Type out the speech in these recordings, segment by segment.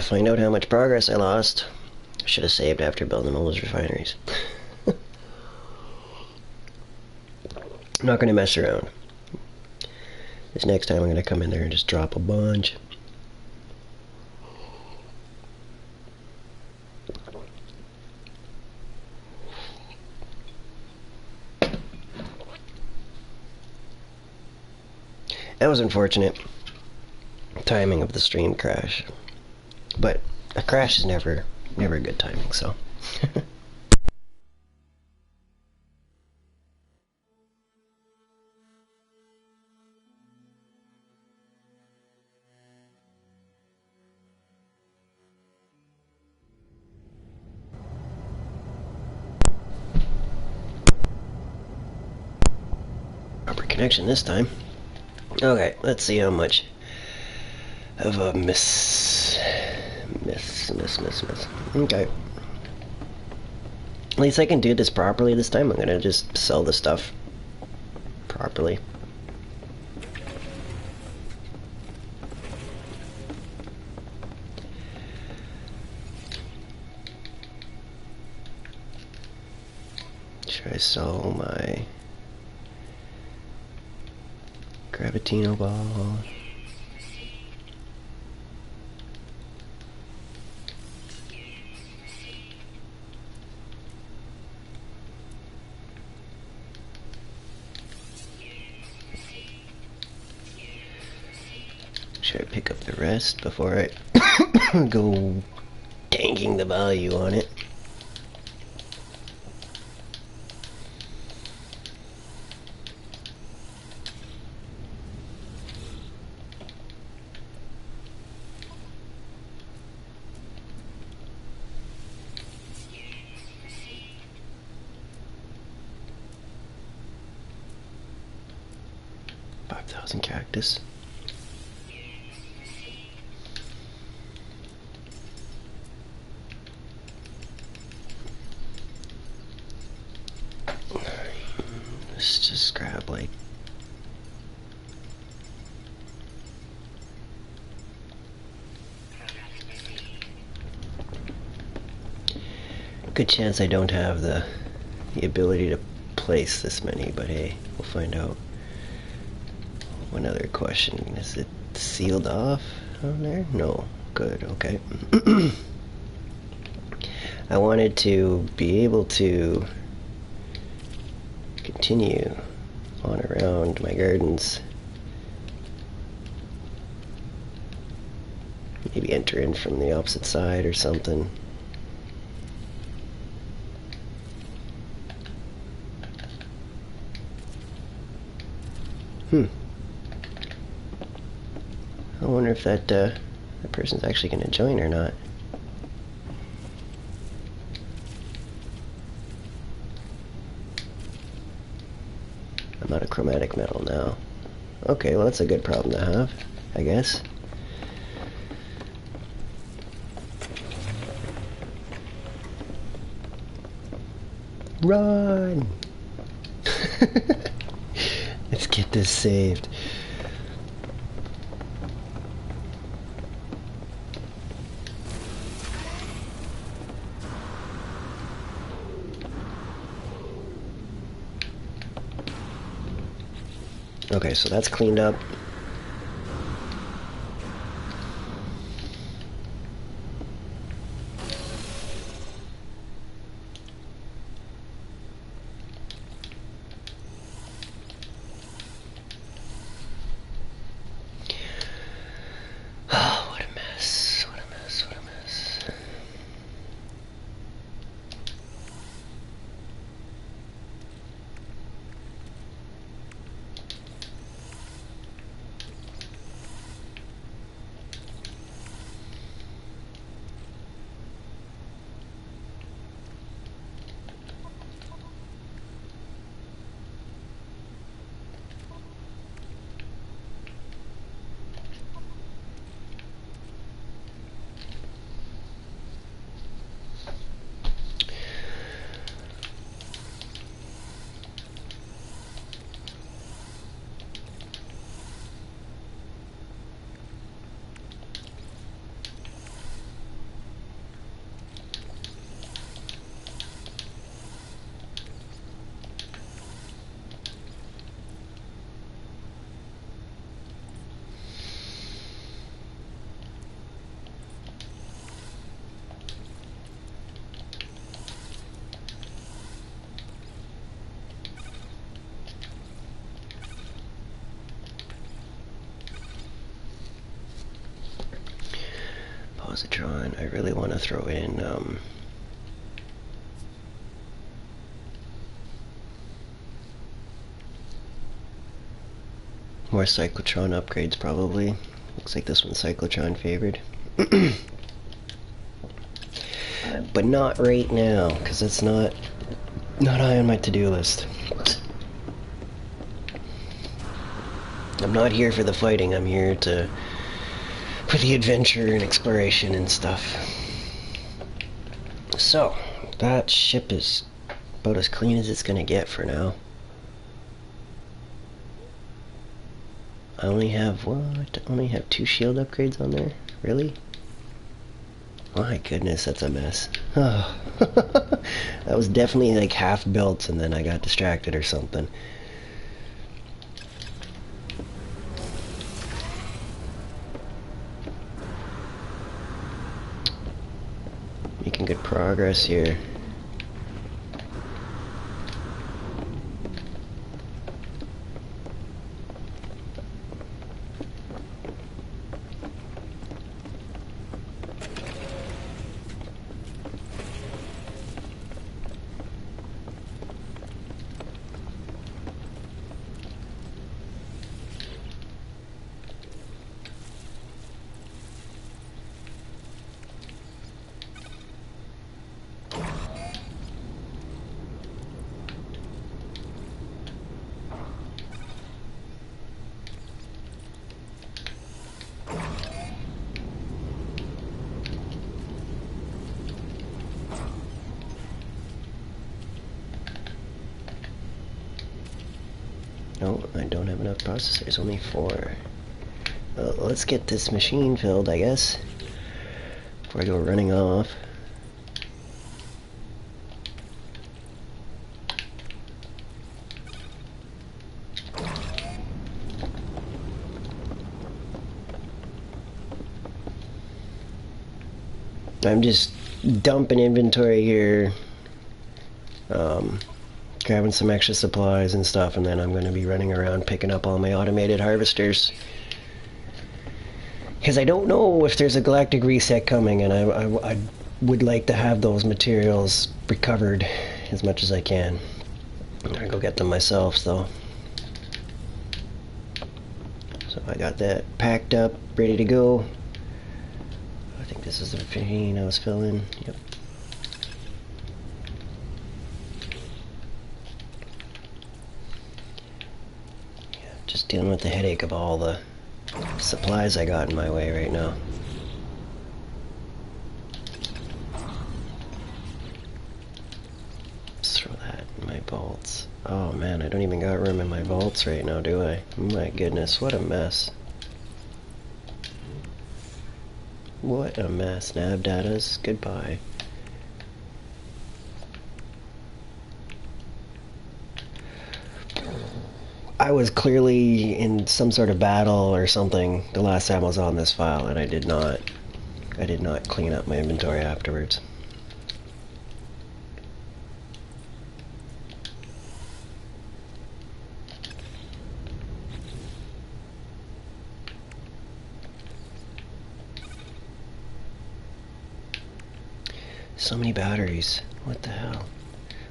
find out how much progress I lost. I should have saved after building all those refineries. I'm not going to mess around. This next time I'm going to come in there and just drop a bunch. That was unfortunate. Timing of the stream crash. But a crash is never good timing, so. Proper connection this time. Okay, let's see how much of a miss. Okay. At least I can do this properly this time. I'm gonna just sell the stuff properly. Should I sell my Gravitino ball? Should I pick up the rest before I go tanking the value on it? Cactus. Let's just grab like good chance I don't have the ability to place this many, but hey, we'll find out. One other question, is it sealed off on there? No. Good, okay. I wanted to be able to continue on around my gardens. Maybe enter in from the opposite side or something. I wonder if that person's actually going to join or not. I'm out of chromatic metal now. Okay, well that's a good problem to have, I guess. Run! Let's get this saved. Okay, so that's cleaned up. Oh, what a mess, what a mess, what a mess. positron. I really want to throw in more cyclotron upgrades probably. Looks like this one's cyclotron favored. But not right now, because it's not high on my to-do list. I'm not here for the fighting, I'm here for the adventure and exploration and stuff. So, that ship is about as clean as it's gonna get for now. I only have, what? I only have 2 shield upgrades on there? Really? My goodness, that's a mess. Oh. That was definitely like half built and then I got distracted or something. Making good progress here. No, I don't have enough processors, only 4. Well, let's get this machine filled, I guess, before I go running off. I'm just dumping inventory here, grabbing some extra supplies and stuff, and then I'm going to be running around picking up all my automated harvesters. Because I don't know if there's a galactic reset coming, and I would like to have those materials recovered as much as I can. I'm going to go get them myself, though. So I got that packed up, ready to go. I think this is the machine I was filling. Yep. Just dealing with the headache of all the supplies I got in my way right now. Let's throw that in my vaults. Oh man, I don't even got room in my vaults right now, do I? My goodness, what a mess. What a mess. Nav datas, goodbye. I was clearly in some sort of battle or something the last time I was on this file, and I did not clean up my inventory afterwards. So many batteries. What the hell?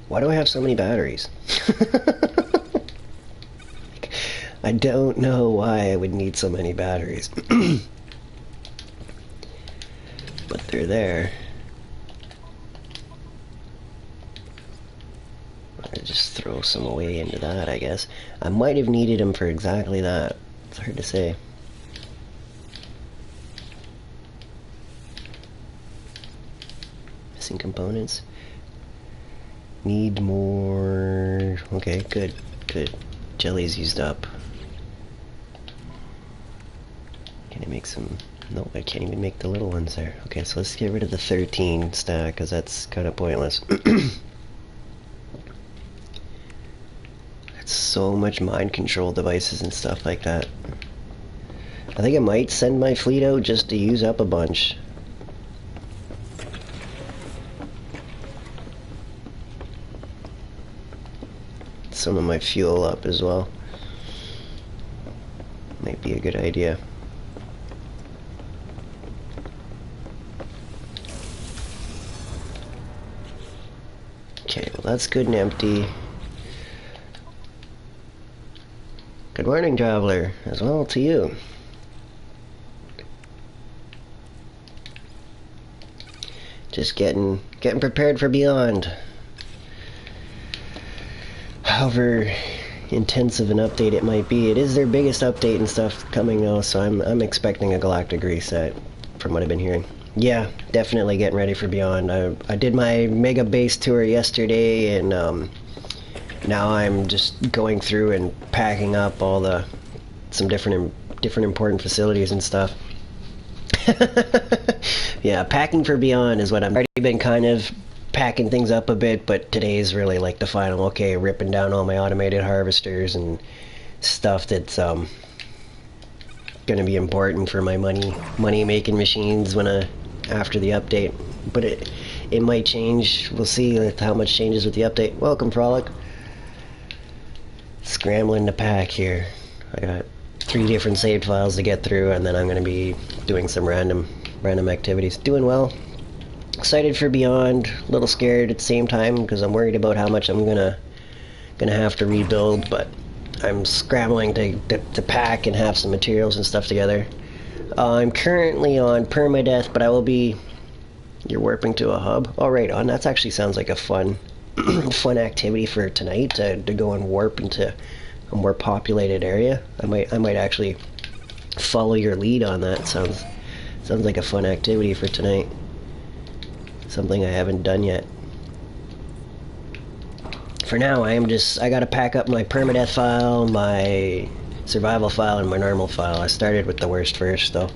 Why do I have so many batteries? I don't know why I would need so many batteries. But they're there. I'll just throw some away into that, I guess. I might have needed them for exactly that. It's hard to say. Missing components. Need more... Okay, good, good. Jelly's used up. Can I make some... No, I can't even make the little ones there. Okay, so let's get rid of the 13 stack, because that's kind of pointless. That's so much mind control devices and stuff like that. I think I might send my fleet out just to use up a bunch. Some of my fuel up as well. Might be a good idea. that's good and empty. Good morning, traveler, as well to you. Just getting prepared for Beyond. However intensive an update it might be, it is their biggest update and stuff coming though, so I'm expecting a galactic reset from what I've been hearing. Yeah, definitely getting ready for Beyond. I did my mega base tour yesterday, and now I'm just going through and packing up all some different important facilities and stuff. Yeah, packing for Beyond is what I've already been kind of packing things up a bit, but today's really like the final, okay, ripping down all my automated harvesters and stuff that's gonna be important for my money making machines after the update. But it might change. We'll see how much changes with the update. Welcome, Frolic. Scrambling to pack here. I got 3 different saved files to get through, and then I'm gonna be doing some random activities. Doing well. Excited for Beyond. A little scared at the same time because I'm worried about how much I'm gonna have to rebuild, but I'm scrambling to pack and have some materials and stuff together. I'm currently on permadeath, but I will be... You're warping to a hub? Oh, right on. That actually sounds like a fun fun activity for tonight, to go and warp into a more populated area. I might actually follow your lead on that. Sounds like a fun activity for tonight. Something I haven't done yet. For now, I gotta pack up my permadeath file, my survival file, and my normal file. I started with the worst first, though.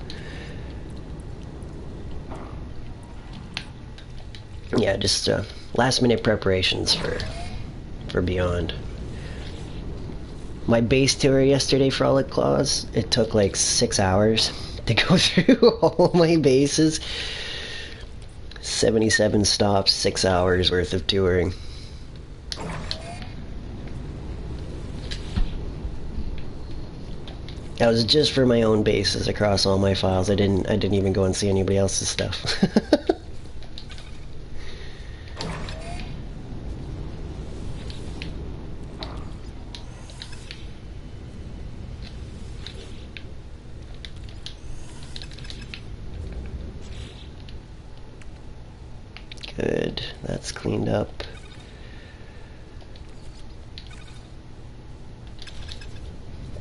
Yeah, just last minute preparations for Beyond. My base tour yesterday, Frolic Claws, it took like 6 hours to go through all my bases. 77 stops, 6 hours worth of touring. That was just for my own bases across all my files. I didn't even go and see anybody else's stuff. Good, that's cleaned up.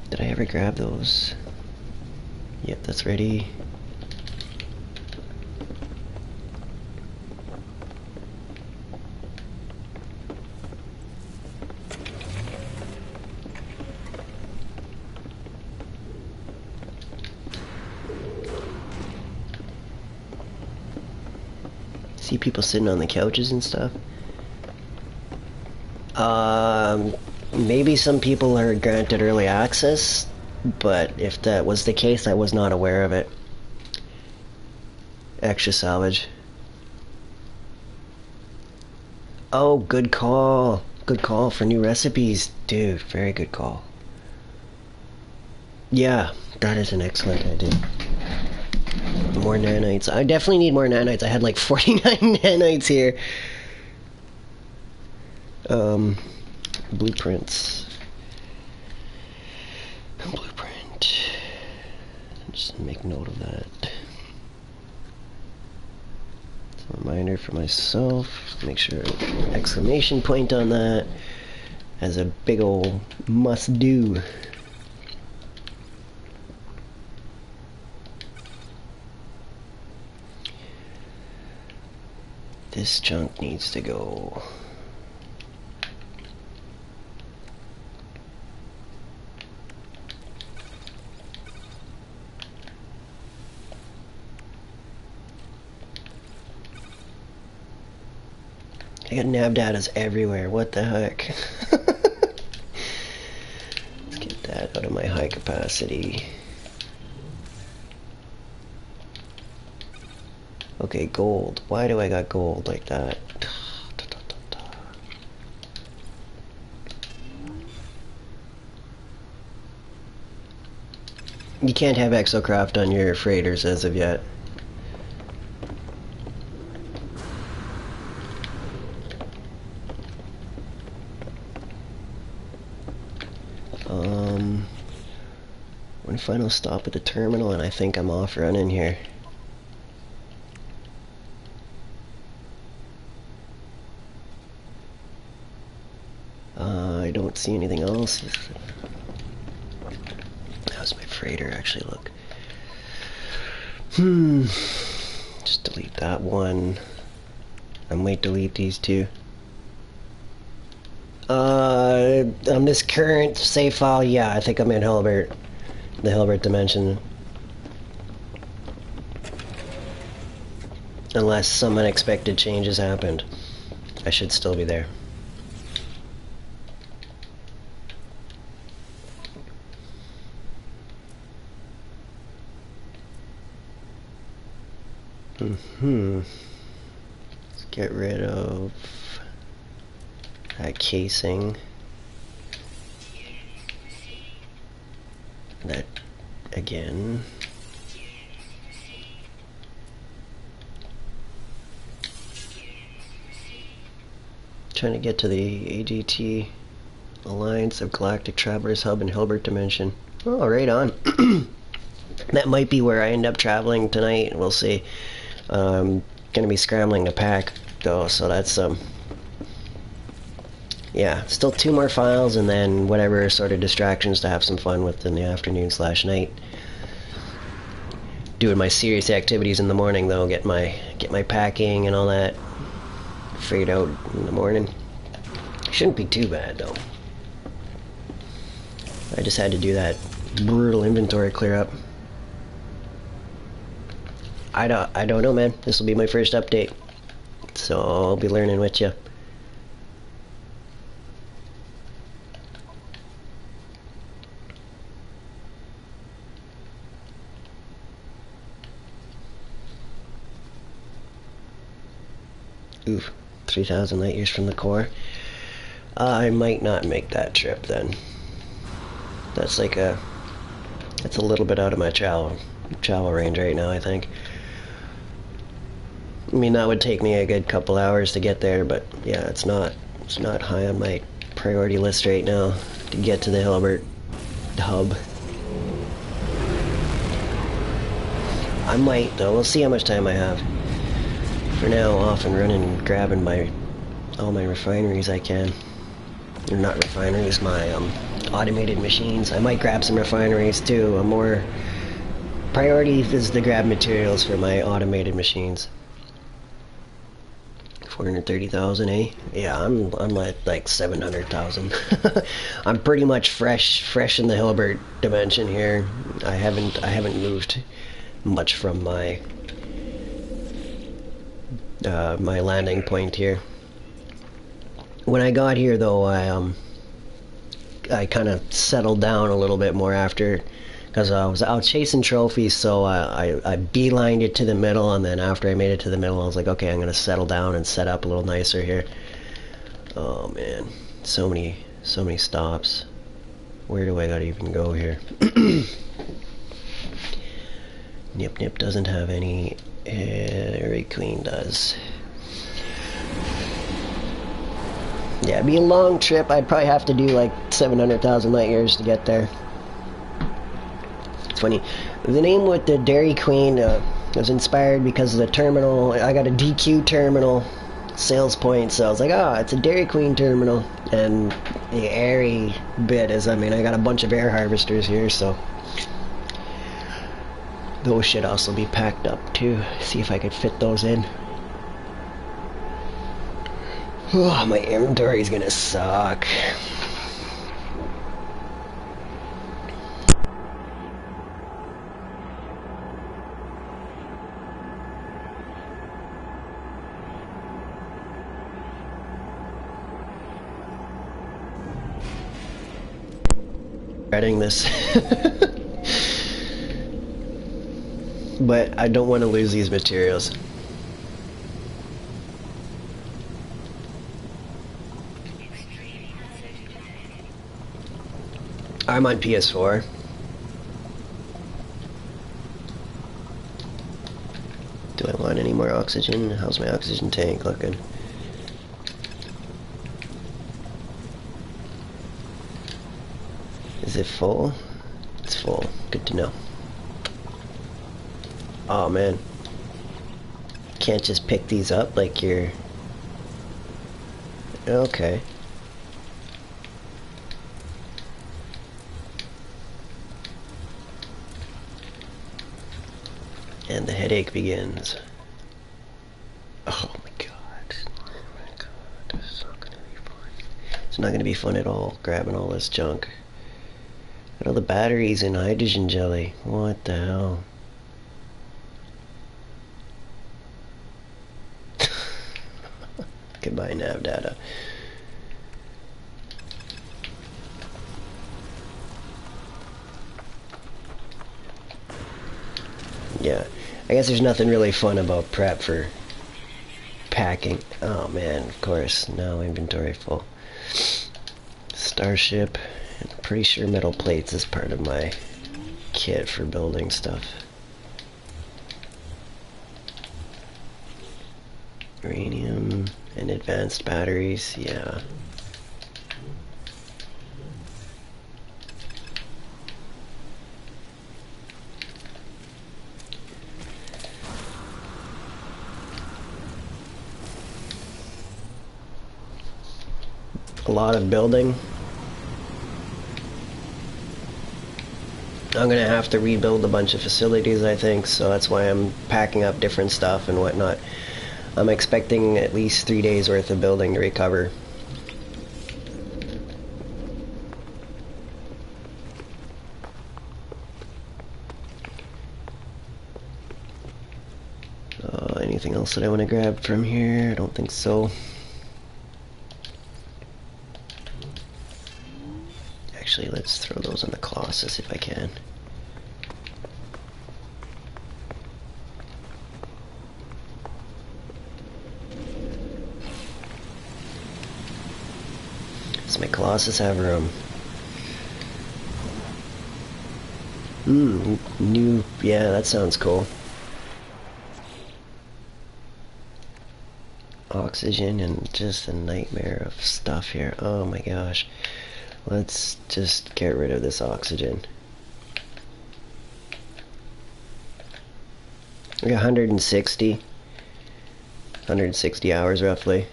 Did I ever grab those? Yep, that's ready. See people sitting on the couches and stuff. Maybe some people are granted early access, but if that was the case, I was not aware of it. Extra salvage. Oh, good call. Good call for new recipes. Dude, very good call. Yeah, that is an excellent idea. More nanites. I definitely need more nanites. I had like 49 nanites here. Blueprints. Blueprint. Just make note of that. It's a reminder for myself. Make sure exclamation point on that as a big ol' must do. This chunk needs to go. I got nav datas everywhere. What the heck? Let's get that out of my high capacity. Okay, gold. Why do I got gold like that? You can't have exocraft on your freighters as of yet. One final stop at the terminal and I think I'm off running here. I don't see anything else. How's my freighter actually look? Just delete that one. I might delete these two. On this current save file, yeah, I think I'm in Hilbert. The Hilbert dimension. Unless some unexpected changes happened. I should still be there. Let's get rid of that casing. That again. Trying to get to the AGT Alliance of Galactic Travelers Hub in Hilbert Dimension. Oh, right on. That might be where I end up traveling tonight. We'll see. Gonna be scrambling to pack though, so that's yeah, still 2 more files and then whatever sort of distractions to have some fun with in the afternoon / night. Doing my serious activities in the morning though, get my packing and all that figured out in the morning. Shouldn't be too bad though. I just had to do that brutal inventory clear up. I don't know, man. This will be my first update, so I'll be learning with you. Oof, 3,000 light years from the core. I might not make that trip then. That's like that's a little bit out of my travel range right now, I think. I mean, that would take me a good couple hours to get there, but yeah, it's not high on my priority list right now to get to the Hilbert hub. I might though. We'll see how much time I have. For now, off and running and grabbing all my refineries I can. Or not refineries, my automated machines. I might grab some refineries too. A more priority is to grab materials for my automated machines. 430,000, eh? Yeah, I'm at like 700,000. I'm pretty much fresh in the Hilbert dimension here. I haven't moved much from my my landing point here. When I got here though, I kind of settled down a little bit more after, because I was out chasing trophies, so I beelined it to the middle, and then after I made it to the middle I was like, okay, I'm gonna settle down and set up a little nicer here. Oh man, so many stops. Where do I gotta even go here? Nip doesn't have any. Very clean does. Yeah, it'd be a long trip. I'd probably have to do like 700,000 light years to get there. It's funny. The name with the Dairy Queen was inspired because of the terminal. I got a DQ terminal sales point, so I was like, oh, it's a Dairy Queen terminal. And the airy bit is, I mean, I got a bunch of air harvesters here, so those should also be packed up too. See if I could fit those in. Oh, my inventory is gonna suck. Regretting this. But I don't want to lose these materials. I'm on PS4. Do I want any more oxygen? How's my oxygen tank looking? Is it full? It's full. Good to know. Oh man. Can't just pick these up like you're... Okay. And the headache begins. Oh my god. Oh my god. This is not gonna be fun. It's not gonna be fun at all, grabbing all this junk. Look at all the batteries in hydrogen jelly. What the hell? Goodbye nav data. Yeah, I guess there's nothing really fun about prep for packing. Oh man, of course, now inventory full. Starship, and I'm pretty sure metal plates is part of my kit for building stuff. Uranium and advanced batteries, yeah. A lot of building. I'm gonna have to rebuild a bunch of facilities, I think, so that's why I'm packing up different stuff and whatnot. I'm expecting at least 3 days worth of building to recover. Anything else that I want to grab from here? I don't think so. Actually, let's throw those in the Colossus if I can. Does my Colossus have room? New, yeah, that sounds cool. Oxygen and just a nightmare of stuff here. Oh my gosh. Let's just get rid of this oxygen. We got 160 hours roughly.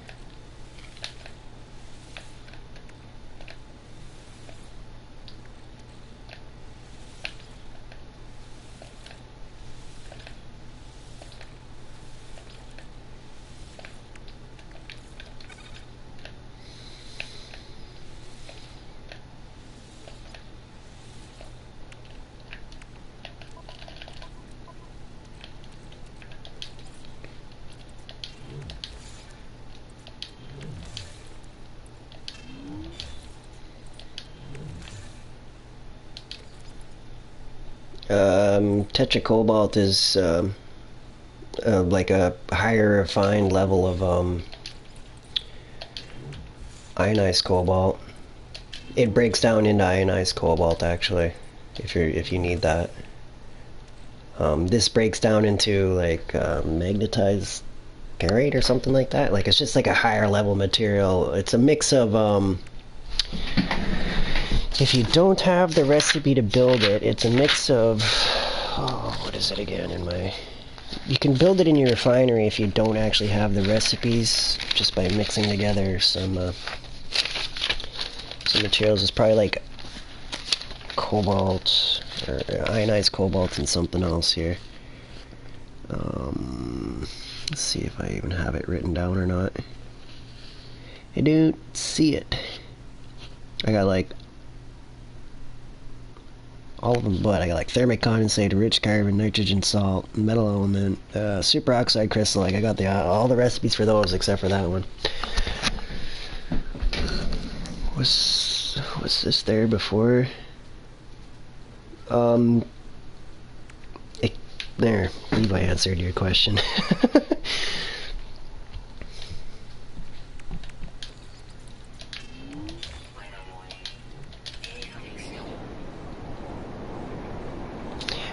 Tetracobalt is like a higher refined level of ionized cobalt. It breaks down into ionized cobalt actually, if you need that. This breaks down into like magnetized garate or something like that. Like it's just like a higher level material. It's a mix of if you don't have the recipe to build it, it's a mix of, oh, what is it again in my... You can build it in your refinery if you don't actually have the recipes, just by mixing together some materials. It's probably like cobalt, or ionized cobalt and something else here. Let's see if I even have it written down or not. I don't see it. I got like all of them, but I got like thermic condensate, rich carbon, nitrogen salt, metal element, superoxide crystal. Like I got all the recipes for those except for that one. Was this there before? There, I believe I answered your question.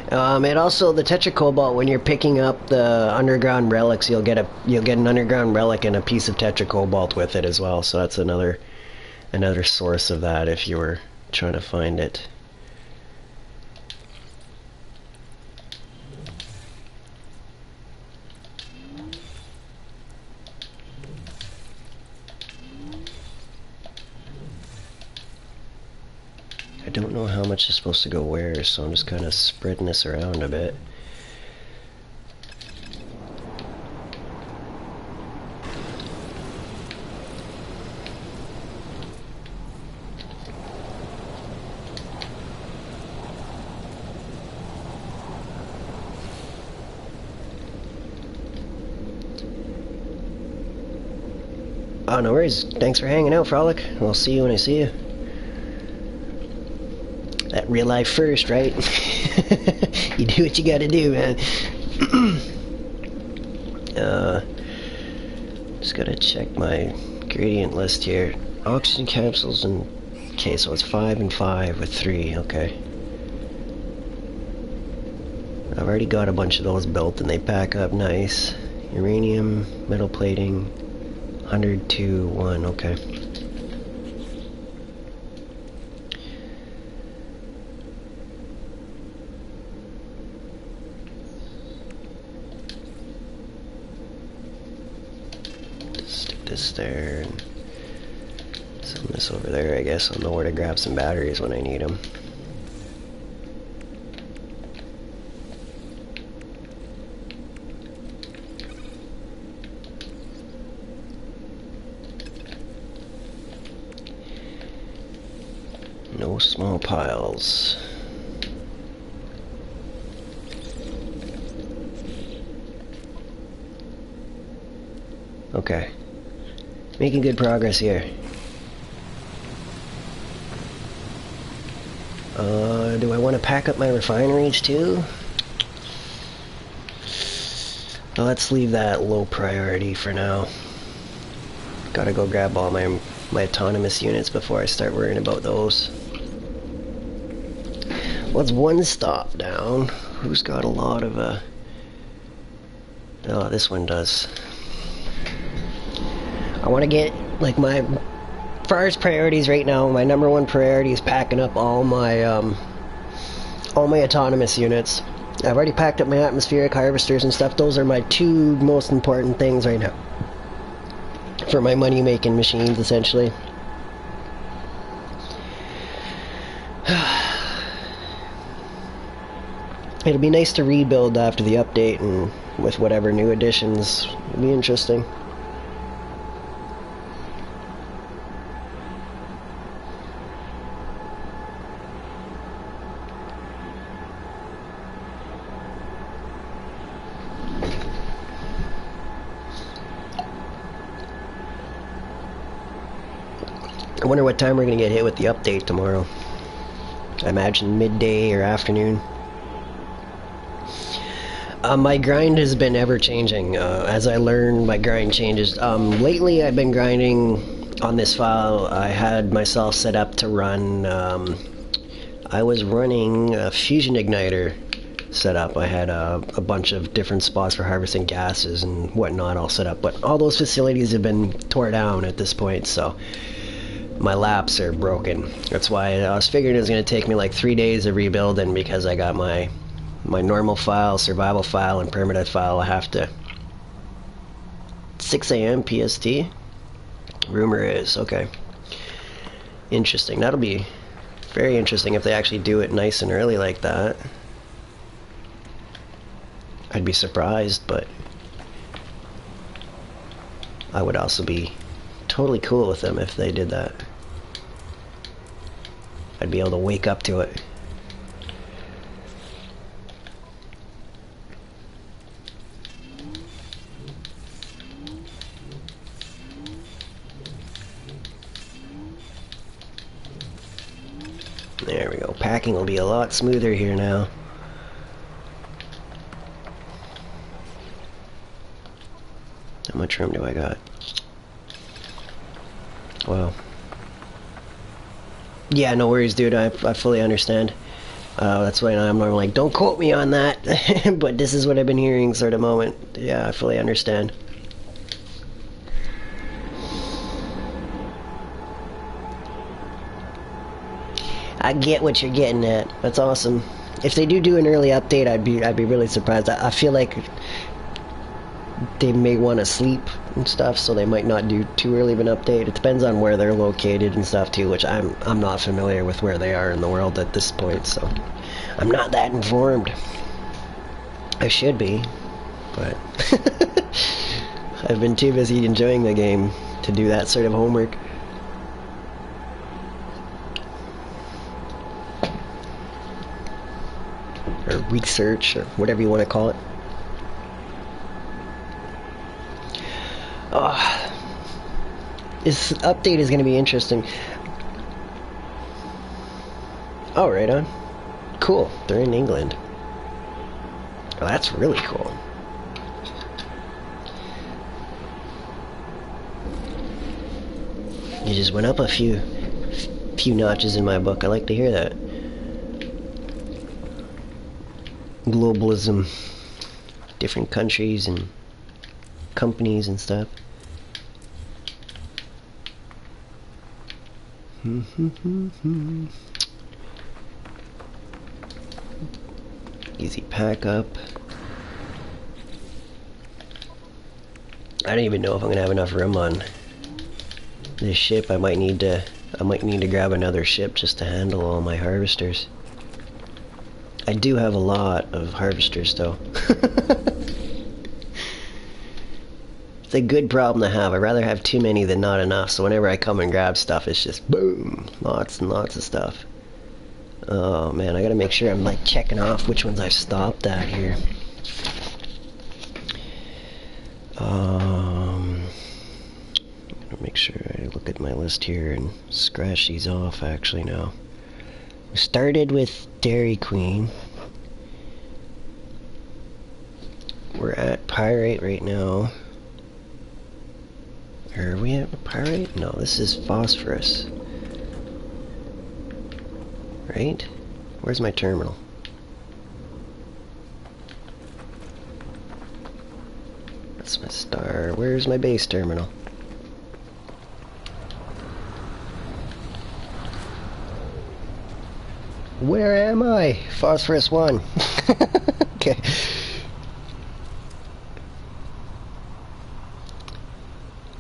And also the tetracobalt, when you're picking up the underground relics, you'll get an underground relic and a piece of tetracobalt with it as well. So that's another source of that if you were trying to find it. know how much is supposed to go where, so I'm just kind of spreading this around a bit. Oh, no worries. Thanks for hanging out, Frolic. I'll see you when I see you. That real life first, right? You do what you gotta do, man. Just gotta check my gradient list here. Oxygen capsules and... Okay, so it's 5 and 5 with 3, okay. I've already got a bunch of those built and they pack up nice. Uranium, metal plating... 100 to 1, okay. Stick this there and some of this over there, I guess. I'll know where to grab some batteries when I need them. No small piles. Okay. Making good progress here. Do I want to pack up my refineries too? Well, let's leave that low priority for now. Gotta go grab all my autonomous units before I start worrying about those. What's one stop down? Who's got a lot of Oh, this one does. I want to get, like, my... As far as priorities right now, my number one priority is packing up all my autonomous units. I've already packed up my atmospheric harvesters and stuff. Those are my two most important things right now. For my money-making machines, essentially. It'll be nice to rebuild after the update and with whatever new additions. It'll be interesting. I wonder what time we're going to get hit with the update tomorrow. I imagine midday or afternoon. My grind has been ever-changing. As I learn, my grind changes. Lately, I've been grinding on this file. I had myself set up to run... I was running a fusion igniter set up. I had a bunch of different spots for harvesting gases and whatnot all set up. But all those facilities have been tore down at this point, so... my laps are broken. That's why I was figuring it was going to take me like 3 days of rebuilding, because I got my normal file, survival file, and permanent file. I have to... 6 a.m. PST? Rumor is, okay. Interesting. That'll be very interesting if they actually do it nice and early like that. I'd be surprised, but I would also be totally cool with them if they did that. I'd be able to wake up to it. There we go. Packing will be a lot smoother here now. How much room do I got? Wow. Yeah, no worries, dude. I fully understand. That's why I'm normally like, don't quote me on that. But this is what I've been hearing, sort of moment. Yeah, I fully understand. I get what you're getting at. That's awesome. If they do an early update, I'd be really surprised. I feel like they may want to sleep and stuff, so they might not do too early of an update. It depends on where they're located and stuff too, which I'm not familiar with where they are in the world at this point, so I'm not that informed. I should be, but I've been too busy enjoying the game to do that sort of homework. Or research, or whatever you want to call it. Oh, this update is going to be interesting. Oh, right on. Cool, they're in England. Oh, that's really cool. You just went up a few notches in my book. I like to hear that. Globalism, different countries and companies and stuff. Easy pack up. I don't even know if I'm gonna have enough room on this ship. I might need to grab another ship just to handle all my harvesters. I do have a lot of harvesters though. It's a good problem to have. I'd rather have too many than not enough, so whenever I come and grab stuff, it's just boom, lots and lots of stuff. Oh man, I gotta make sure I'm like checking off which ones I've stopped at here. Make sure I look at my list here and scratch these off actually now. We started with Dairy Queen. We're at Pyrite right now. Are we at Pyrite? No, this is Phosphorus. Right? Where's my terminal? That's my star. Where's my base terminal? Where am I? Phosphorus 1. Okay.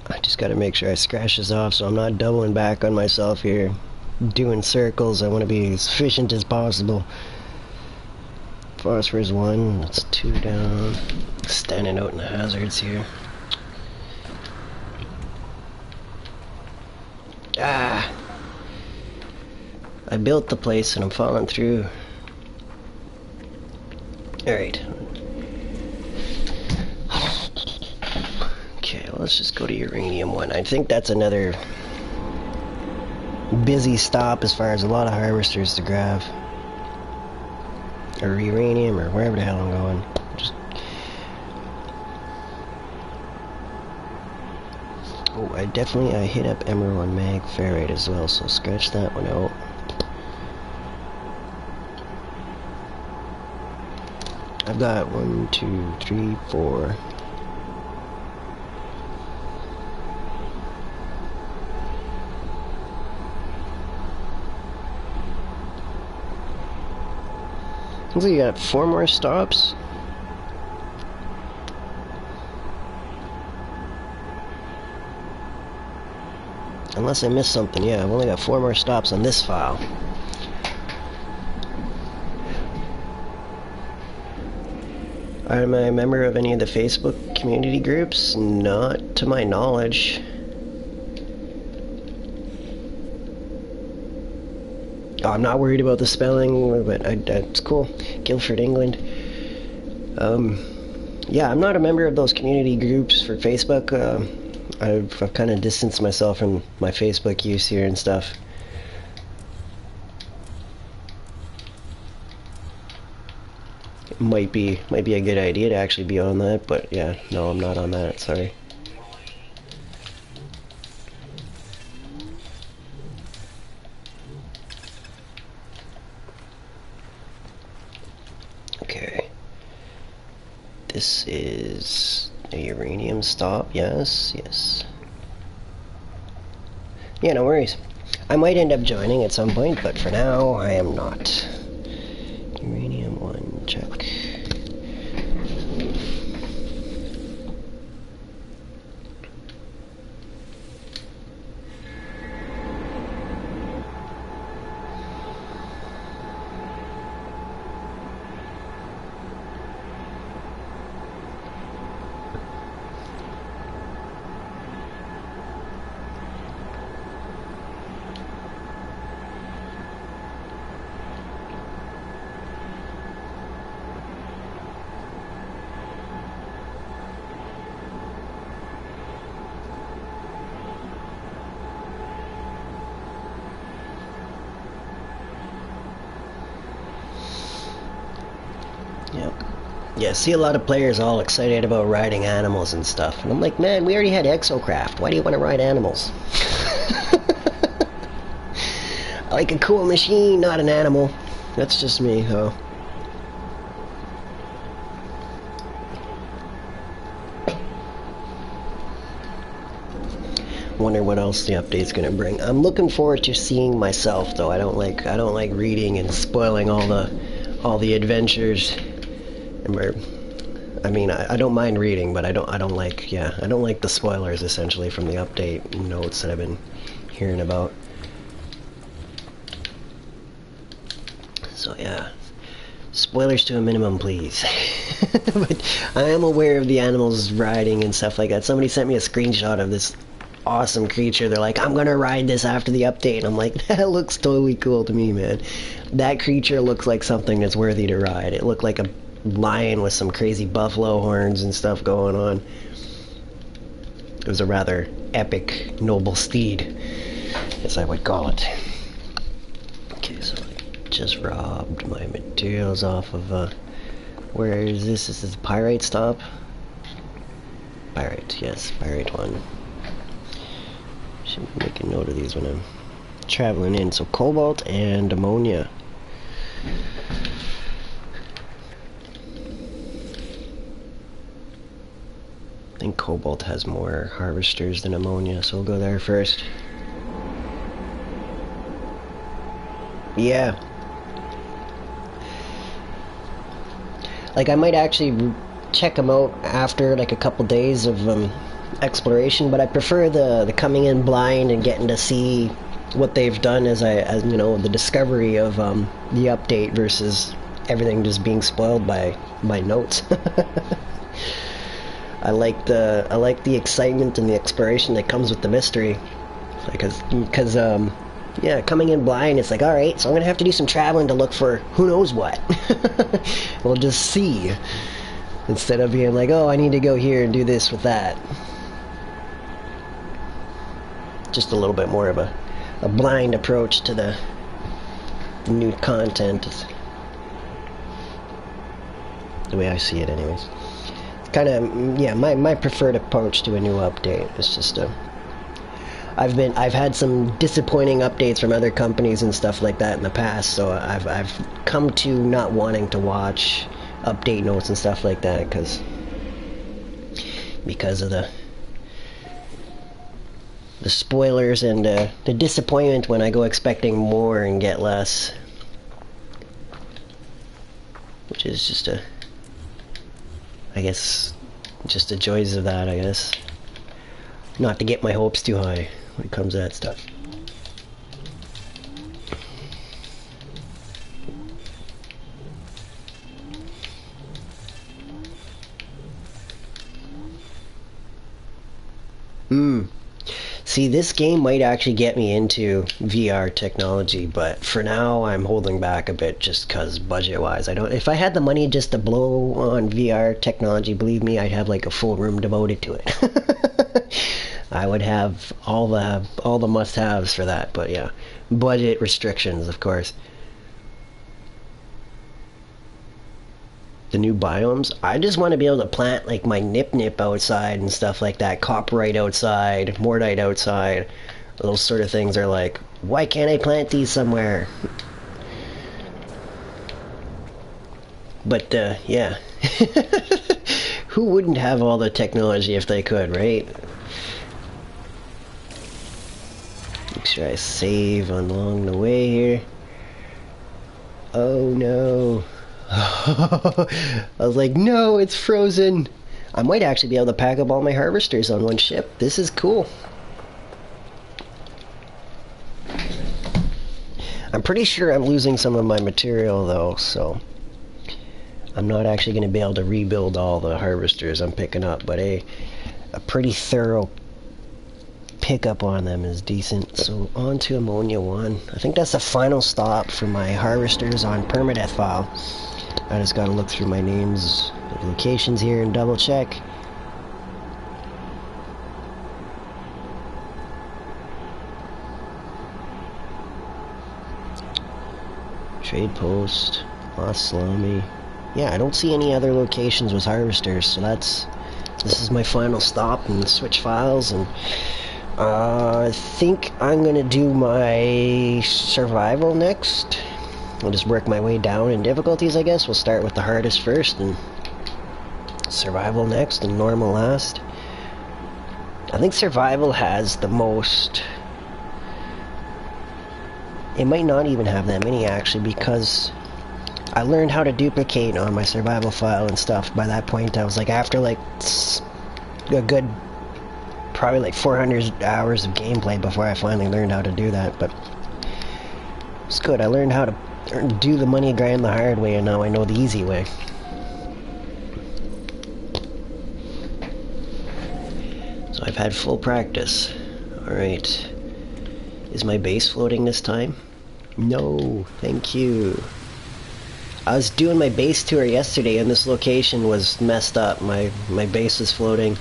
I just gotta make sure I scratch this off so I'm not doubling back on myself here. Doing circles. I want to be as efficient as possible. Phosphorus 1. That's 2 down. Standing out in the hazards here. Ah! I built the place and I'm falling through. Alright. Okay, well, let's just go to Uranium 1. I think that's another busy stop as far as a lot of harvesters to grab. Or uranium, or wherever the hell I'm going. Just... Oh, I hit up Emerald and Mag Ferrite as well, so scratch that one out. I've got 1, 2, 3, 4. Looks like you got 4 more stops. Unless I missed something, yeah, I've only got 4 more stops on this file. Am I a member of any of the Facebook community groups? Not to my knowledge. Oh, I'm not worried about the spelling, but it's cool. Guildford, England. Yeah, I'm not a member of those community groups for Facebook. I've kind of distanced myself from my Facebook use here and stuff. It might be a good idea to actually be on that, but yeah, no, I'm not on that. Sorry. Okay. This is a uranium stop. Yes, yes. Yeah, no worries. I might end up joining at some point, but for now, I am not. Uranium 1, check. Yep. Yeah, see a lot of players all excited about riding animals and stuff. And I'm like, man, we already had Exocraft. Why do you want to ride animals? I like a cool machine, not an animal. That's just me, though. Wonder what else the update's gonna bring. I'm looking forward to seeing myself, though. I don't like reading and spoiling all the adventures. I mean, I don't mind reading, but I don't like the spoilers essentially from the update notes that I've been hearing about. So yeah, spoilers to a minimum, please. But I am aware of the animals riding and stuff like that. Somebody sent me a screenshot of this awesome creature. They're like, I'm gonna ride this after the update, and I'm like, that looks totally cool to me, man. That creature looks like something that's worthy to ride. It looked like a lion with some crazy buffalo horns and stuff going on. It was a rather epic, noble steed, as I would call it. Okay, so I just robbed my materials off of, where is this? Is this a pyrite stop? Pyrite, yes, pyrite one. Should make a note of these when I'm traveling in. So cobalt and ammonia. I think cobalt has more harvesters than ammonia, so we'll go there first. Yeah. Like, I might actually check them out after, like, a couple days of exploration, but I prefer the coming in blind and getting to see what they've done as you know, the discovery of the update versus everything just being spoiled by notes. I like the excitement and the exploration that comes with the mystery, because yeah, coming in blind, it's like, all right, so I'm gonna have to do some traveling to look for who knows what. We'll just see, instead of being like, oh, I need to go here and do this with that. Just a little bit more of a blind approach to the new content, the way I see it, anyways. Kind of, yeah, my preferred approach to a new update is just I've had some disappointing updates from other companies and stuff like that in the past, so I've come to not wanting to watch update notes and stuff like that because of the spoilers and the disappointment when I go expecting more and get less, which is just I guess, just the joys of that, I guess. Not to get my hopes too high when it comes to that stuff. See, this game might actually get me into VR technology, but for now I'm holding back a bit just because budget-wise. If I had the money just to blow on VR technology, believe me, I'd have like a full room devoted to it. I would have all the must-haves for that, but yeah, budget restrictions, of course. The new biomes, I just want to be able to plant like my nip outside and stuff like that, copperite outside, mortite outside. Those sort of things are like, why can't I plant these somewhere? But yeah. Who wouldn't have all the technology if they could, right? Make sure I save along the way here. Oh no. I was like, no, it's frozen. I might actually be able to pack up all my harvesters on one ship. This is cool. I'm pretty sure I'm losing some of my material though, so I'm not actually going to be able to rebuild all the harvesters I'm picking up, but a pretty thorough pickup on them is decent. So on to ammonia 1. I think that's the final stop for my harvesters on permadeath file. I just gotta look through my names of locations here and double check. Trade post, lost salami. yeah, I don't see any other locations with harvesters, so this is my final stop and switch files. And I think I'm gonna do my survival next. I'll just work my way down in difficulties, I guess. We'll start with the hardest first and survival next and normal last. I think survival has the most... It might not even have that many actually, because I learned how to duplicate on my survival file and stuff. By that point I was like, after like a good probably like 400 hours of gameplay before I finally learned how to do that. But it's good. I learned how to do the money grind the hard way, and now I know the easy way. So I've had full practice. Alright. Is my base floating this time? No, thank you. I was doing my base tour yesterday and this location was messed up. My base was floating.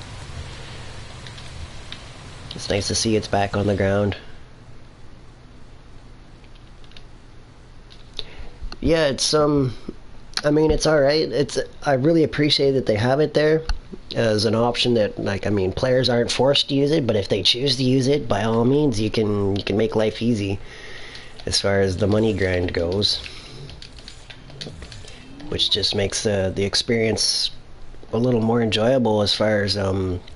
It's nice to see it's back on the ground. Yeah, it's I mean, it's alright. I really appreciate that they have it there as an option that, like, I mean, players aren't forced to use it, but if they choose to use it, by all means, you can make life easy as far as the money grind goes, which just makes the experience a little more enjoyable as far as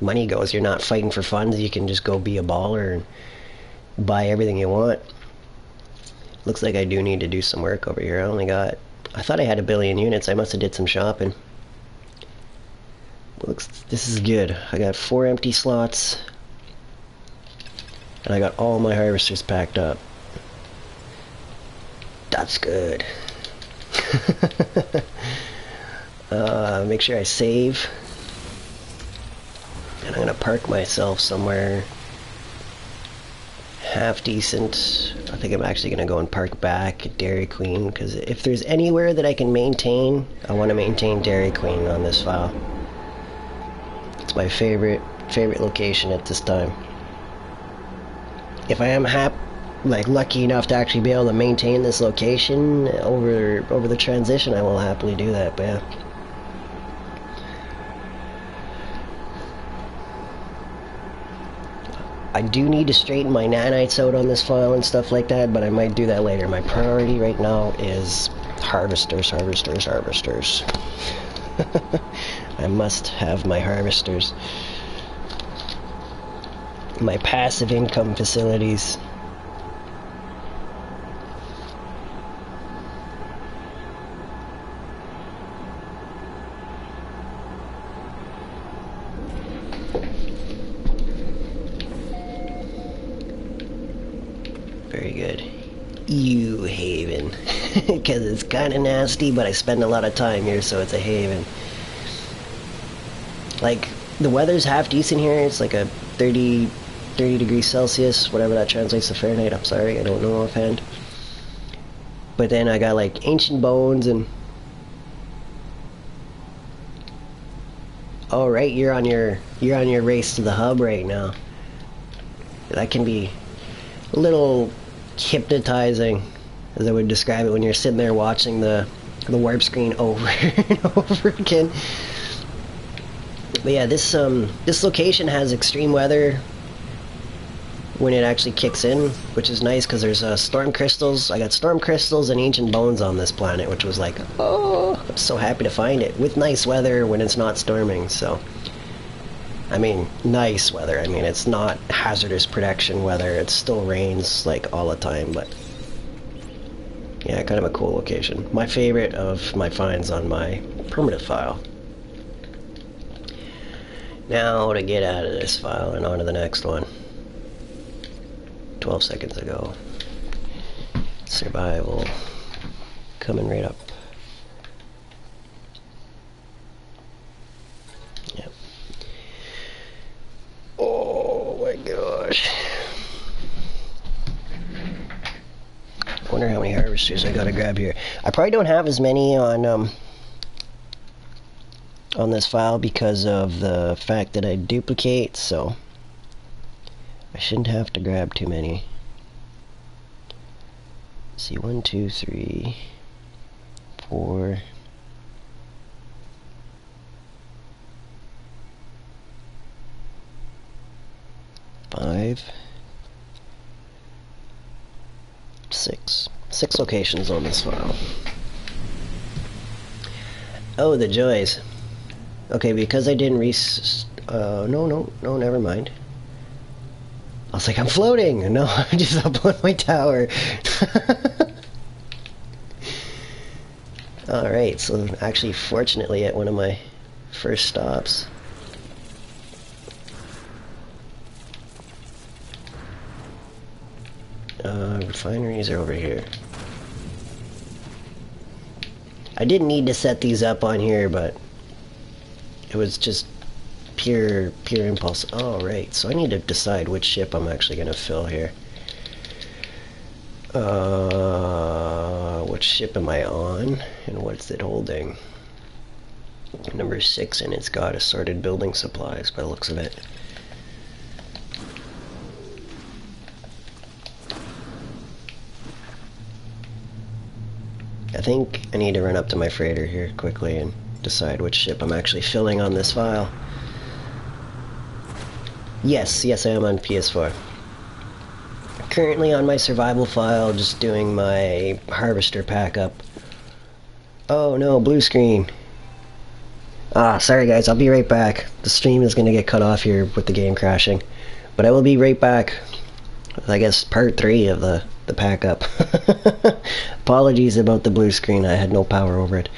money goes. You're not fighting for funds. You can just go be a baller and buy everything you want. Looks like I do need to do some work over here. I thought I had 1 billion units. I must have did some shopping. This is good. I got 4 empty slots and I got all my harvesters packed up. That's good. Make sure I save, and I'm gonna park myself somewhere half decent. I think I'm actually gonna go and park back at Dairy Queen, because if there's anywhere that I can maintain, I want to maintain Dairy Queen on this file. It's my favorite location at this time. If I am lucky enough to actually be able to maintain this location over the transition, I will happily do that. But yeah. I do need to straighten my nanites out on this file and stuff like that, but I might do that later. My priority right now is harvesters. I must have my harvesters. My passive income facilities. Very good. You haven. Because it's kind of nasty, but I spend a lot of time here, so it's a haven. Like, the weather's half decent here. It's like a 30 degrees Celsius, whatever that translates to Fahrenheit. I'm sorry, I don't know offhand. But then I got like ancient bones and... Oh, right, you're on your race to the hub right now. That can be a little hypnotizing, as I would describe it, when you're sitting there watching the warp screen over and over again. But yeah, this location has extreme weather when it actually kicks in, which is nice because there's storm crystals. I got storm crystals and ancient bones on this planet, which was like, oh, I'm so happy to find it with nice weather when it's not storming. So I mean, nice weather. I mean, it's not hazardous protection weather. It still rains like all the time, but yeah, kind of a cool location. My favorite of my finds on my permanent file. Now to get out of this file and onto the next one. 12 seconds ago. Survival. Coming right up. Yep. Oh my gosh. I wonder how many harvesters I gotta grab here. I probably don't have as many on this file because of the fact that I duplicate, so I shouldn't have to grab too many. Let's see, 1, 2, 3, 4, 5, 6. 6 locations on this file. Oh, the joys. Okay, because I didn't no, never mind. I was like, I'm floating! No, I'm just up on my tower. Alright, so actually, fortunately, at one of my first stops, refineries are over here. I didn't need to set these up on here, but it was just pure impulse. Oh, right, so I need to decide which ship I'm actually going to fill here. What ship am I on, and what's it holding? Number 6, and it's got assorted building supplies by the looks of it. I think I need to run up to my freighter here quickly and decide which ship I'm actually filling on this file. Yes, I am on PS4. Currently on my survival file, just doing my harvester pack up. Oh no, blue screen. Ah, sorry guys, I'll be right back. The stream is gonna get cut off here with the game crashing. But I will be right back. I guess part 3 of the pack up. Apologies about the blue screen, I had no power over it.